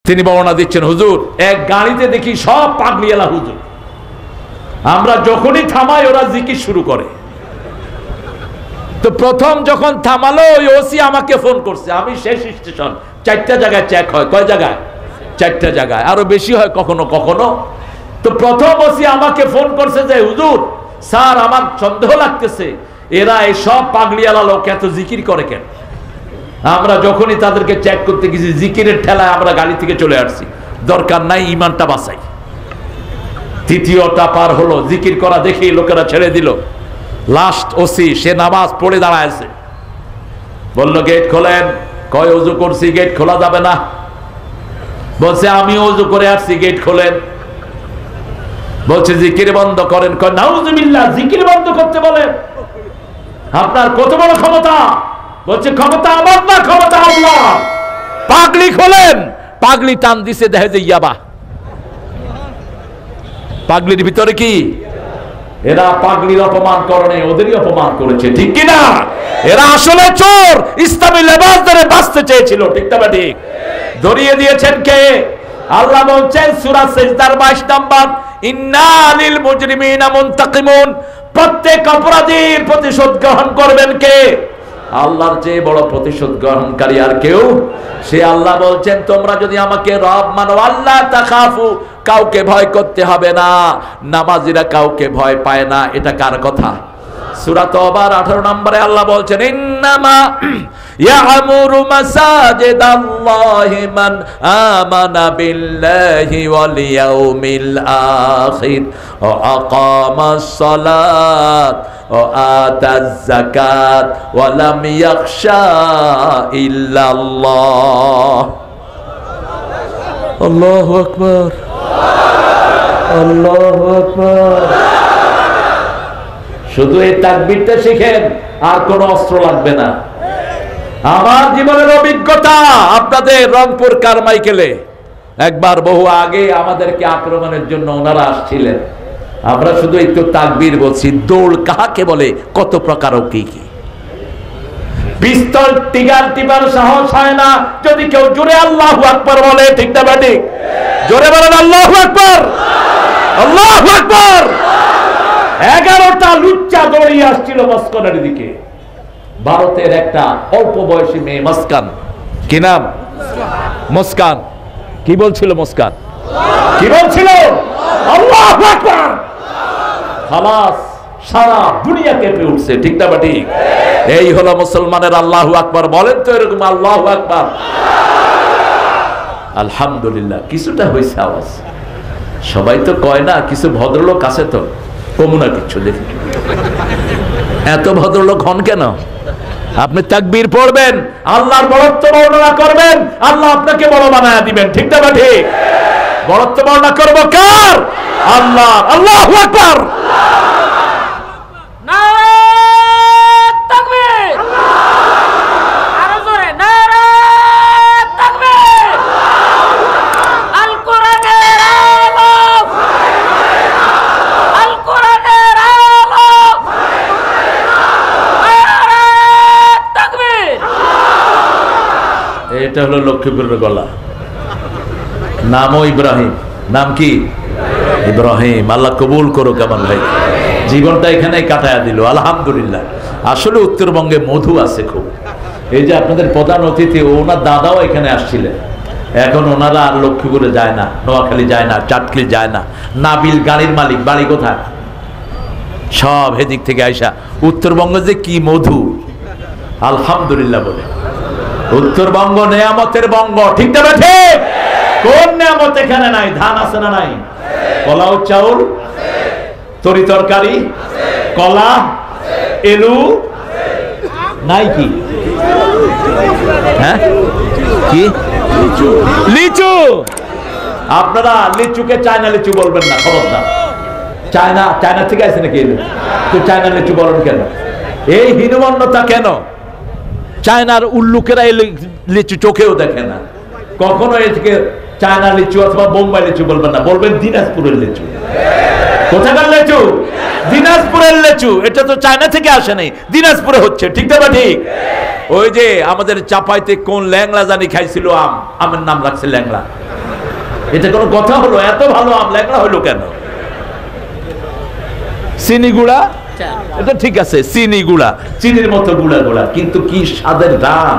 তিনি বর্ণনা দিচ্ছেন, হুজুর এক গাড়িতে দেখি সব পাগলিয়ালা হুজুর, আমরা যখনই থামাই ওরা জিকির শুরু করে। তো প্রথম যখন থামালো ওই ওসি আমাকে ফোন করছে, আমি শেষ স্টেশন, 4টা জায়গায় চেক হয়, কয় জায়গায়? 4টা জায়গায়, আরো বেশি হয় কখনো কখনো। তো প্রথম ওসি আমাকে ফোন করছে যে হুজুর স্যার আমার সন্দেহ লাগতেছে এরা এই সব পাগলিয়ালা লোক এত জিকির করে কেন। আমরা যখনই তাদেরকে চেক করতে গেছি জিকিরের ঠেলায় আমরা গাড়ি থেকে চলে আসছি, দরকার নাই, ইমানটা বাঁচাই। তৃতীয়টা পার হলো, জিকির করা দেখি লোকেরা ছেড়ে দিল। লাস্ট ওসি সে নামাজ পড়ে দাঁড়ায় আছে, বললো গেট খোলেন। কয় ওযু করছি, গেট খোলা যাবে না। বলছে আমি ওযু করে আসছি, গেট খোলেন। বলছে জিকির বন্ধ করেন। কয় নাউজুবিল্লাহ, জিকির বন্ধ করতে বলেন? আপনার কত বড় ক্ষমতা? বলছে ক্ষমতা আমার না, ক্ষমতা আল্লাহ। পাগলি খোলেন। পাগলি টান দিছে, দেখে যে ইয়াবা। পাগলির ভিতরে কি? এরা পাগলির অপমান করনে ওদেরই অপমান করেছে, ঠিক কিনা? এরা আসলে চোর, ইসলামী লেবাস ধরে বাঁচতে চেয়েছিল, ঠিক না? ঠিক ধরিয়ে দিয়েছেন কে? আল্লাহ বলছেন সূরা সিজদার 22 নম্বর, ইন্না লিল মুজরিমিনা মুনতাকিমুন, প্রত্যেক অপরাধীর প্রতিশোধ গ্রহণ করবেন কে? আল্লাহর চেয়ে বড় প্রতিশোধ গ্রহণকারী আর কেউ? সে আল্লাহ বলছেন তোমরা যদি আমাকে রব মানো, আল্লাহ তাখাফু, কাউকে ভয় করতে হবে না। নামাজিরা কাউকে ভয় পায় না। এটা কার কথা? সূরা তওবার 18 নম্বরে আল্লাহ বলছেন ইন্নামা ইয়ামুরু মাসাজিদাল্লাহি মান আমানা বিল্লাহি ওয়াল ইয়াউমিল আখির ওয়া আকামাস সালাত ওয়া আতাজ যাকাত ওয়া লাম ইয়াখশা ইল্লাল্লাহ। আল্লাহু আকবার, আল্লাহু আকবার। শুধু এই তাকবীরটা শিখেন, আর কোন অস্ত্র লাগবে না। আমার জীবনের অভিজ্ঞতা, আপনাদের রংপুর কারমাইকেলে একবার বহু আগে আমাদেরকে আক্রমণের জন্য ওনারা আসছিলেন। আমরা শুধু একটু তাকবীর বলছি, দৌড় কাহাকে বলে, কত প্রকার ও কি কি। পিস্তল টিগার টিপার সাহস হয় না যদি কেউ জোরে আল্লাহু আকবার বলে, ঠিক না? ঠিক জোরে বলেন আল্লাহু আকবার, আল্লাহু আকবার। 11টা লুচ্চা দৌড়িয়ে আসছিল মস্কনের দিকে। ভারতের একটা অল্প বয়সী মেয়ে মুস্কান, কি নাম? মুস্কান। কি বলছিল মুস্কান? কি বলছিল? আল্লাহু আকবার। খালাস, সারা দুনিয়া কেঁপে উঠছে, ঠিক না? ঠিক এই হলো মুসলমানের আল্লাহু আকবার। বলেন তো এরকম আল্লাহু আকবার। আলহামদুলিল্লাহ, কিছুটা হয়েছে আওয়াজ। সবাই তো কয় না, কিছু ভদ্রলোক আছে তো, কমুনা কিচ্ছু দেখি। এত ভদ্রলোক হন কেন? আপনি তাকবীর পড়বেন, আল্লাহর বড়ত্ব বর্ণনা করবেন, আল্লাহ আপনাকে বড় বানায়া দিবেন, ঠিক না? ঠিক বড়ত্ব বর্ণনা করবো কার? আল্লাহ। আল্লাহু আকবার। এটা হলো লক্ষ্মীপুরের গলা। নামও ইব্রাহিম। নাম কি? ইব্রাহিম। আল্লাহ কবুল করো কামাল ভাই, জীবনটা এখানেই কাটায়া দিল, আলহামদুলিল্লাহ। আসলে উত্তরবঙ্গে মধু আছে খুব। এই যে আপনাদের প্রধান অতিথি, ওনার দাদাও এখানে আসছিলেন। এখন ওনারা আর লক্ষ্মীপুরে যায় না, নোয়াখালী যায় না, চাটখিল যায় না। নাবিল গাড়ির মালিক, বাড়ি কোথায়? সব এদিক থেকে আইসা উত্তরবঙ্গে যে কি মধু, আলহামদুলিল্লাহ বলে। উত্তরবঙ্গ নেয়ামতের বঙ্গ, ঠিক না? ঠিক কোন নেয়ামত এখানে নাই? ধান আছে না নাই? পোলাও চাউল, তরি তরকারি, কলা, এলু নাই? কি হ্যাঁ, কি লিচু? আপনারা লিচুকে চায়না লিচু বলবেন না, খবরদার। চায়না, চায়না থেকে আছে নাকি? তো চায়না লিচু বলেন কেন? এই হীনমন্যতা কেন? চায়নার উল্লুকেরা এই লিচু চোখেও দেখে না। কখনো এদিকে চায়না লিচু অথবা বোম্বাই লিচু বলবেন না, বলবেন দিনাজপুরের লিচু। কোথাকার লিচু? দিনাজপুরের লিচু। এটা তো চায়না থেকে আসে নাই, দিনাজপুরে হচ্ছে, ঠিক না? ঠিক ওই যে আমাদের চাপাইতে কোন ল্যাংলা জানি খাইছিল আম, আমের নাম রাখছে ল্যাংলা। এটা কোনো কথা হলো? এত ভালো আম ল্যাংড়া হইলো কেন? চিনি গুড়া, এটা ঠিক আছে, চিনি গুড়া, চিনির মতো গুড়া গুড়া, কিন্তু কি স্বাদের দাম!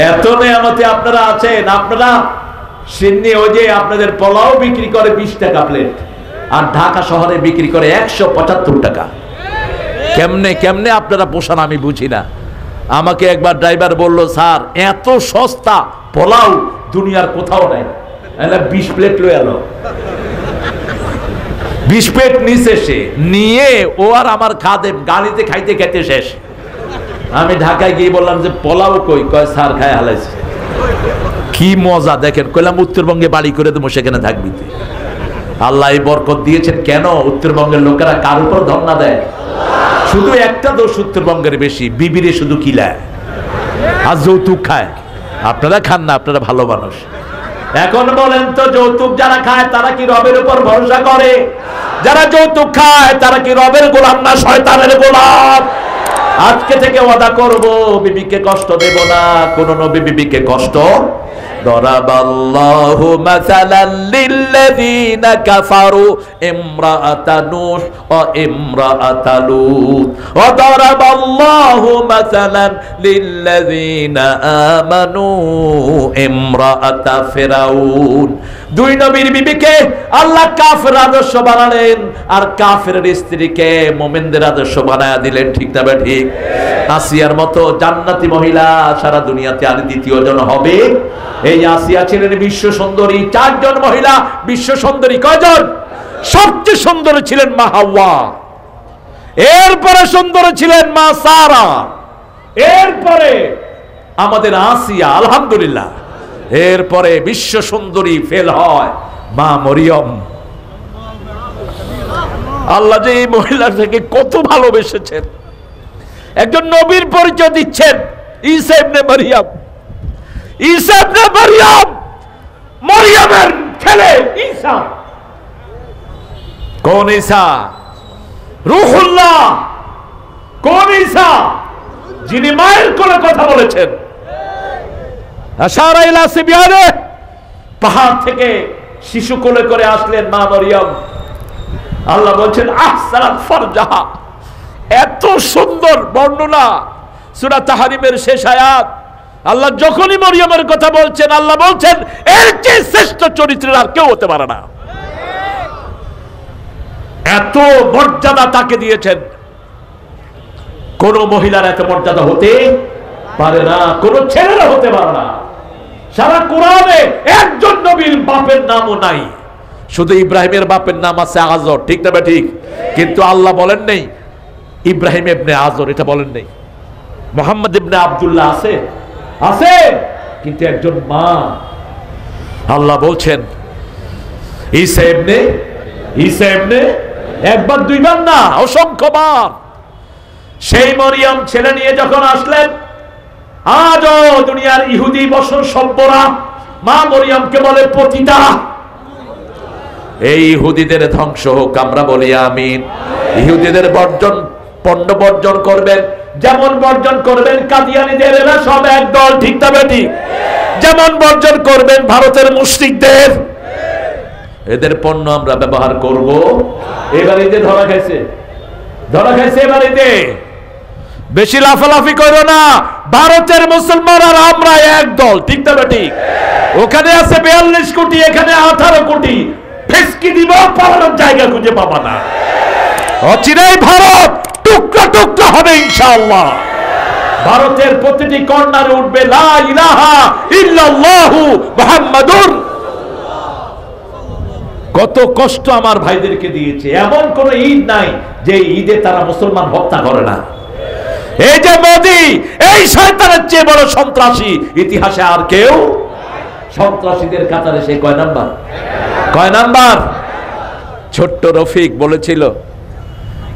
এত নেয়ামতে আপনারা আছেন। আপনারা সিন্নি, ওই যে আপনাদের পোলাও বিক্রি করে 20 টাকা প্লেট, আর ঢাকা শহরে বিক্রি করে 175 টাকা। কেমনে কেমনে আপনারা পোষান আমি বুঝি না। আমাকে একবার ড্রাইভার বলল, স্যার এত সস্তা পোলাও দুনিয়ার কোথাও নাই। 20 প্লেট লয়ে এলো, 20 প্লেট নিচে, সে নিয়ে ও আর আমার খাদেম গাড়িতে খাইতে খাইতে শেষ। আমি ঢাকায় গিয়ে বললাম যে পোলাও কই? কয় স্যার খায় হালাইছে। কি মজা দেখেন। কইলাম উত্তরবঙ্গে বাড়ি করে দেবো, সেখানে থাকবি তুই। আল্লাহ এই বরকত দিয়েছেন কেন? উত্তরবঙ্গের লোকেরা কার উপর ধর্ণা দেয়? শুধু একটা দোষ উত্তরবঙ্গের বেশি, বিবিরে শুধু কিলায় আর যৌতুক খায়। আপনারা খান না, আপনারা ভালো মানুষ। এখন বলেন তো, যৌতুক যারা খায় তারা কি রবের উপর ভরসা করে? যারা যৌতুক খায় তারা কি রবের গোলাম না শয়তানের গোলাম? আজকে থেকে ওয়াদা করব, বিবিকে কষ্ট দেব না, কোন নবী বিবিকে কষ্ট। দরাবাল্লাহু মাসালান লিল্লাযিনা কাফারু ইমরাআতা নূহ ওয়া ইমরাআতা লূত ওয়া দরাবাল্লাহু মাসালান লিল্লাযিনা আমানু ইমরাআতা ফিরাউন। দুই নবীর বিবিকে আল্লাহ কাফের আদর্শ বানালেন, আর কাফের স্ত্রীকে মুমিনদের আদর্শ বানায়া দিলেন। ঠিক না ঠিক? আসিয়ার মতো জান্নাতি মহিলা সারা দুনিয়াতে আর দ্বিতীয় জন হবে? এই আসিয়া ছিলেন বিশ্ব সুন্দরী। 4 জন মহিলা বিশ্ব সুন্দরী। কয়জন? সবচেয়ে সুন্দর ছিলেন মা হাওয়া, এরপরে সুন্দর ছিলেন মা সারা, এরপরে আমাদের আসিয়া, আলহামদুলিল্লাহ। এরপরে বিশ্ব সুন্দরী ফেল হয় মা মরিয়ম। আল্লাহ যে এই মহিলাটাকে কত ভালোবেসেছেন। একজন নবীর পরিচয় দিচ্ছেন, ঈসা ইবনে মারিয়াম। ঈসা ইবনে মারিয়াম, মরিয়মের ছেলে ঈসা। কোন ঈসা? রূহুল্লাহ। কোন ঈসা? যিনি মায়ের কোলে কথা বলেছেন। আশারা ইলা সিবিয়ানে, পাহাড় থেকে শিশু কোলে করে আসলেন মা মরিয়ম। আল্লাহ বলছেন আহসানাত ফারজাহা। এত সুন্দর বর্ণনা সূরা তাহরিমের শেষ আয়াত। আল্লাহ যখনই মরিয়মের কথা বলছেন, আল্লাহ বলছেন এর চেয়ে শ্রেষ্ঠ চরিত্রের আর কেউ হতে পারে না। এত মর্যাদা তাকে দিয়েছেন। কোন মহিলার এত মর্যাদা হতে পারে না, কোন ছেলেরা হতে পারে না। সারা কোরআনে একজন নবীর বাপের নামও নাই, শুধু ইব্রাহিমের বাপের নাম আছে আজর। ঠিক না ঠিক? কিন্তু আল্লাহ বলেন নেই ইব্রাহিম ইবনে আজর, এটা বলেন নেই। মুহাম্মদ ইবনে আব্দুল্লাহ আছে, আছে, কিন্তু একজন মা। আল্লাহ বলছেন ঈসা ইবনে, ঈসা ইবনে, একবার দুইবার না, অসংখ্যবার। সেই মরিয়ম ছেলে নিয়ে যখন আসলেন, আজও দুনিয়ার ইহুদি বসর সভ্যরা মা মরিয়মকে বলে পতিতা। এই ইহুদিদের ধ্বংস হোক, আমরা বলি আমিন। ইহুদিদের বর্জন, পণ্য বর্জন করবেন, যেমন বর্জন করবেন কাদিয়ানীদের, এরা সব একদল। ঠিক না ঠিক? যেমন বর্জন করবেন ভারতের মুশরিকদের, এদের পণ্য আমরা ব্যবহার করব। এবার ঈদে ধরা খাইছে, ধরা খাইছে এবার ঈদে। বেশি লাফালাফি করো না। ভারতের মুসলমান আর আমরা একদল। ঠিক না ঠিক? ওখানে আছে 42 কোটি, এখানে 18 কোটি। ফেসকি দিব, পালানোর জায়গা খুঁজে পাবা না। অচিরেই ভারত টুকরা টুকরা হবে ইনশাআল্লাহ। ভারতের প্রতিটি কর্নারে উঠবে লা ইলাহা ইল্লাল্লাহু মুহাম্মাদুর। কত কষ্ট আমার ভাইদেরকে দিয়েছে। এমন কোন ঈদ নাই যে ঈদে তারা মুসলমান হত্যা করে না। এই যে মোদি, এই শয়তানের চেয়ে বড় সন্ত্রাসী ইতিহাসে আর কেউ। সন্ত্রাসীদের কাতারে সে কয় নাম্বার? কয় নাম্বার? ছোট্ট রফিক বলেছিল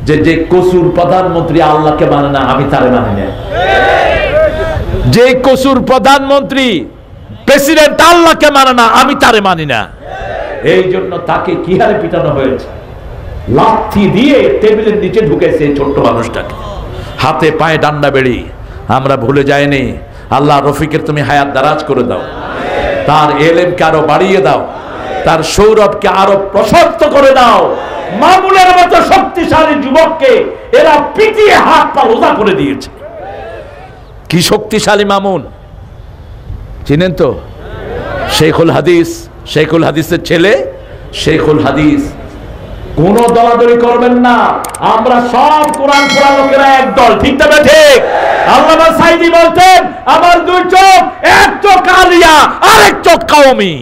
যে যে কসুর প্রধানমন্ত্রী আল্লাহকে মানে না, আমি তারে মানি না। যে কসুর প্রধানমন্ত্রী প্রেসিডেন্ট আল্লাহকে মানে না, আমি তারে মানি না। এই জন্য তাকে কি হারে পিটানো হয়েছে। লাঠি দিয়ে টেবিলের নিচে ঢুকেছে ছোট্ট মানুষটাকে, হাতে পায়ে ডান্ডা বেড়ি। আমরা ভুলে যাইনি আল্লাহ রফিকের তুমি হায়াত দারাজ করে দাও, তার এলেমকে আরো বাড়িয়ে দাও, তার সৌরভকে আরো প্রশস্ত করে দাও। মামুনের মতো শক্তিশালী যুবককে এরা পিটিয়ে হাত পা ওজা করে দিয়েছে। কি শক্তিশালী মামুন, চিনেন তো? শেখুল হাদিস, শেখুল হাদিসের ছেলে শেখুল হাদিস। কোন দলাদলি করবেন না, আমরা সব কোরআন পড়া লোকেরা এক দল, ঠিক তবে ঠিক। আল্লামা সাইদি বলতেন, আমার দুই চোখ, এক চোখ আলিয়া আর এক চোখ কওমি।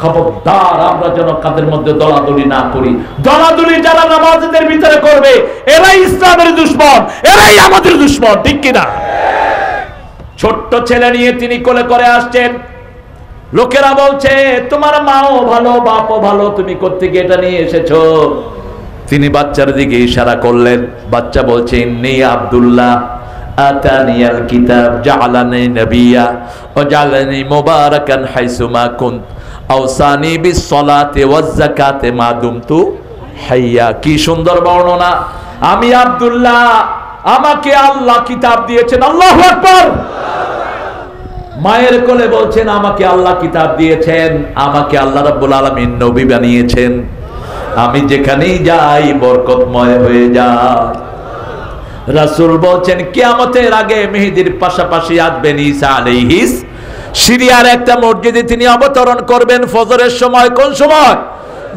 খবরদার আমরা যেন কাদের মধ্যে দলাদলি না করি। দলাদলি যারা নামাজীদের ভিতরে করবে এরাই ইসলামের দুশমন, এরাই আমাদের দুশমন, ঠিক কিনা? ছোট্ট ছেলে নিয়ে তিনি কোলে করে আসছেন, লোকেরা বলছে তোমার মাও ভালো বাপও ভালো, তুমি কোত্থেকে এটা নিয়ে এসেছো? তিনি বাচ্চার দিকে ইশারা করলেন। বাচ্চা বলছে ইন্নী আব্দুল্লাহ আতানিয়াল কিতাব জাআলানি নবিয়্যা ওয়া জাআলানি মুবারাকান হাইসুমা কুনত আওসানি বিস সালাতি ওয়াজ যাকাতি মা দুমতু হাইয়া। কি সুন্দর বর্ণনা! আমি আব্দুল্লাহ, আমাকে আল্লাহ কিতাব দিয়েছেন। আল্লাহু আকবার। মায়ের কোলে বলছেন আমাকে আল্লাহ কিতাব দিয়েছেন, আমাকে আল্লাহ রাব্বুল আলামিন নবী বানিয়েছেন, আমি যেখানেই যাই বরকতময় হয়ে যায়। রাসূল বলছেন কিয়ামতের আগে মেহেদীর পাশাপাশি আসবেন ঈসা আলাইহিস। সিরিয়ার একটা মসজিদে তিনি অবতরণ করবেন ফজরের সময়। কোন সময়?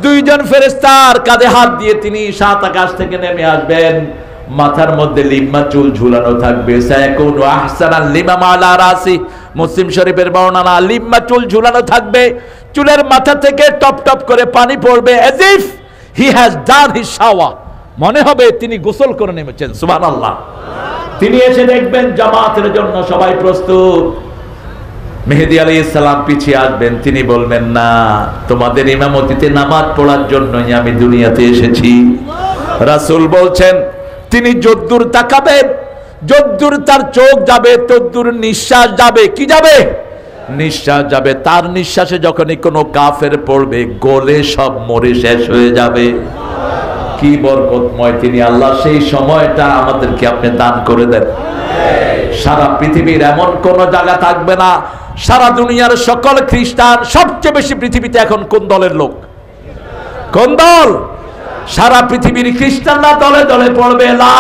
দুইজন ফেরেশতার কাঁধে হাত দিয়ে তিনি সাত আকাশ থেকে নেমে আসবেন। মাথার মধ্যে লিম্মা চুল ঝুলানো থাকবে। সায়াকুনু আহসানাল লিমাম আলা রাসি, মুসলিম শরীফের বর্ণনা। লিম্মা চুল ঝুলানো থাকবে, চুলের মাথা থেকে টপ টপ করে পানি পড়বে, as if he has done his shower, মনে হবে তিনি গোসল করে নেমেছেন। সুবহানাল্লাহ। তিনি এসে দেখবেন জামাতের জন্য সবাই প্রস্তুত। মেহেদী আলাইহিস সালাম পিছিয়ে আসবেন, তিনি বলবেন না, তোমাদের ইমামতিতে নামাজ পড়ার জন্যই আমি দুনিয়াতে এসেছি। রাসূল বলছেন তিনি যদ্দূর তাকাবেন, যদ্দূর তার চোখ যাবে তদ্দূর নিঃশ্বাস যাবে। কি যাবে? নিঃশ্বাস যাবে। তার নিঃশ্বাসে যখনই কোনো কাফের পড়বে গলে সব মরে শেষ হয়ে যাবে। কি বরকতময় তিনি! আল্লাহ সেই সময়টা আমাদেরকে আপনি দান করে দেন। সারা পৃথিবীর এমন কোন জায়গা থাকবে না, সারা দুনিয়ার সকল খ্রিস্টান সবচেয়ে বেশি পৃথিবীতে এখন কোন দলের লোক? কোন দল? সারা পৃথিবীর খ্রিস্টানরা দলে দলে পড়বে লা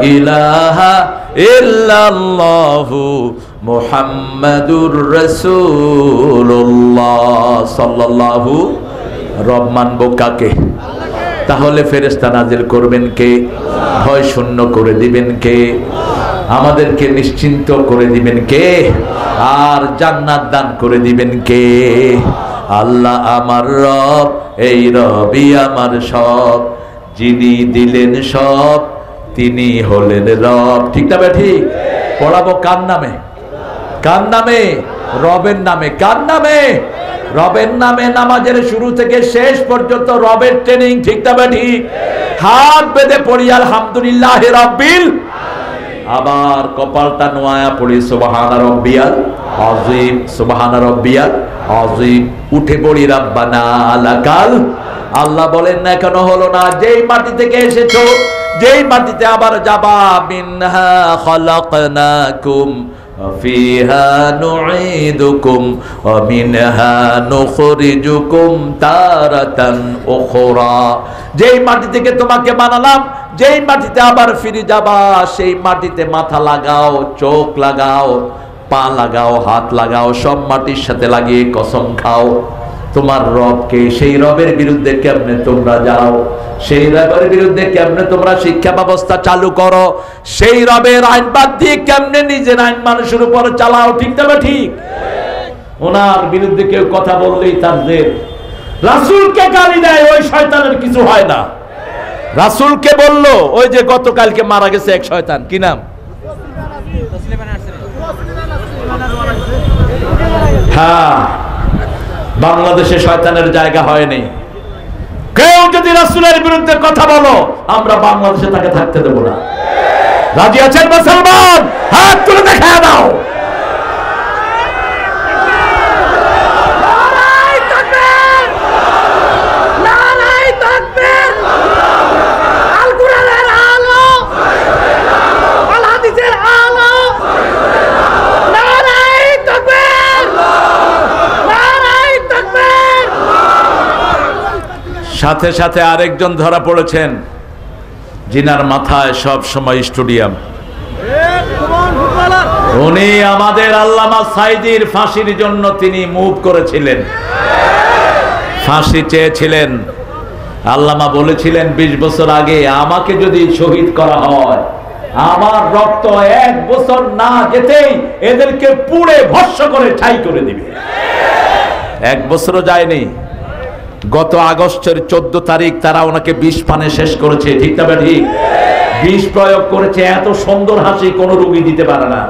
ইলাহা ইল্লাল্লাহু মুহাম্মাদুর রাসূলুল্লাহ সাল্লাল্লাহু। রব মানব কাকে? তাহলে ফেরেশতা নাজিল করবেন কে? ভয় শূন্য করে দিবেন কে? আমাদেরকে নিশ্চিন্ত করে দিবেন কে? আর জান্নাত দান করে দিবেন কে? আল্লাহ আমার রব, এই রবই আমার সব, যিনি দিলেন সব তিনি হলেন রব। ঠিক না ঠিক? পড়াবো কার নামে? কার নামে? রবের নামে। কার নামে? রবের নামে। নামাজের শুরু থেকে শেষ পর্যন্ত রবের ট্রেনিং। ঠিক না ঠিক? হাত বেঁধে পড়ি আলহামদুলিল্লাহি রাব্বিল। আবার কপালটা নোয়া পড়ি সুবহানা রাব্বিয়াল আযীম, সুবহানা রাব্বিয়াল আযীম। উঠে পড়ি রাব্বানা লাকাল। আল্লাহ বলেন না কেন হলো না? যেই মাটি থেকে এসেছো, যেই মাটিতে আবার যাবা, মিনহা খালাকনাকুম ফিহা নুঈদুকুম ওয়া মিনহা নুখরিজুকুম তারাতান উখরা। যেই মাটি থেকে তোমাকে বানালাম, যেই মাটিতে আবার ফিরে যাবা, সেই মাটিতে মাথা লাগাও, চোখ লাগাও, পা লাগাও, হাত লাগাও, সব মাটির সাথে লাগিয়ে কসম খাও তোমার রবকে। সেই রবের বিরুদ্ধে কেমনে তোমরা যাও? সেই রবের বিরুদ্ধে কেমনে তোমরা শিক্ষা ব্যবস্থা চালু করো? সেই রবের আইন বাদ দিয়ে কেমনে নিজের আইন মানুষের উপর চালাও? ঠিক না ঠিক? ওনার বিরুদ্ধে কেউ কথা বললেই তার জেল। রাসূলকে গালি দেয়, ওই শয়তানের কিছু হয় না। রাসূলকে বললো, ওই যে গতকালকে মারা গেছে এক শয়তান, কি নাম? হ্যাঁ, বাংলাদেশে শয়তানের জায়গা হয়নি। কেউ যদি রাসূলের বিরুদ্ধে কথা বলো, আমরা বাংলাদেশে তাকে থাকতে দেব না। রাজি আছেন মুসলমান? হাত তুলে দেখায় দাও। নারায়ে তাকবীর! নারায়ে তাকবীর! সাথে সাথে আরেকজন ধরা পড়েছেন, জিনার মাথায় সব সময় স্টেডিয়াম। উনি আমাদের আল্লামা সাইদির ফাঁসির জন্য তিনি মুভ করেছিলেন, ফাঁসি চেয়েছিলেন। আল্লামা বলেছিলেন 20 বছর আগে, আমাকে যদি শহীদ করা হয়, আমার রক্ত 1 বছর না যেতেই এদেরকে পুড়ে ভস্ম করে ছাই করে দিবে। 1 বছরও যায়নি। গত আগস্টের 14 তারিখ তারা ওনাকে বিষ পানে শেষ করেছে, ঠিক না ঠিক? বিষ প্রয়োগ করেছে। এত সুন্দর হাসি কোন রোগী দিতে পারে না।